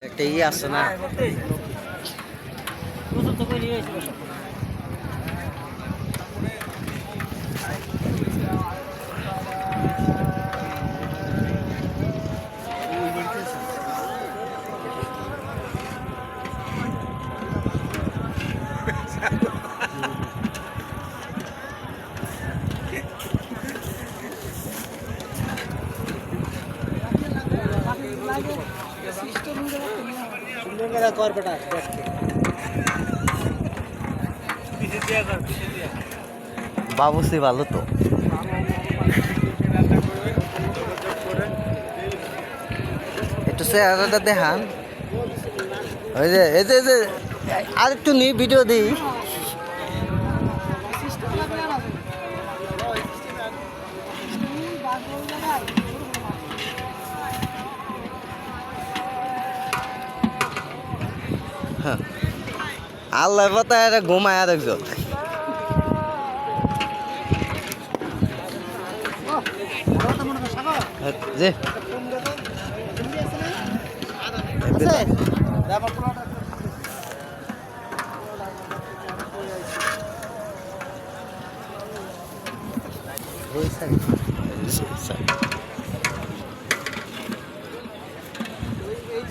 একটা ই আছে না বাবুসি ভালো তো একটু চেহারাটা দেখান ওই যে এই যে আর একটু নি ভিডিও দিই আল্লাহ পাতা এটা ঘুমায় আর একজন যে এই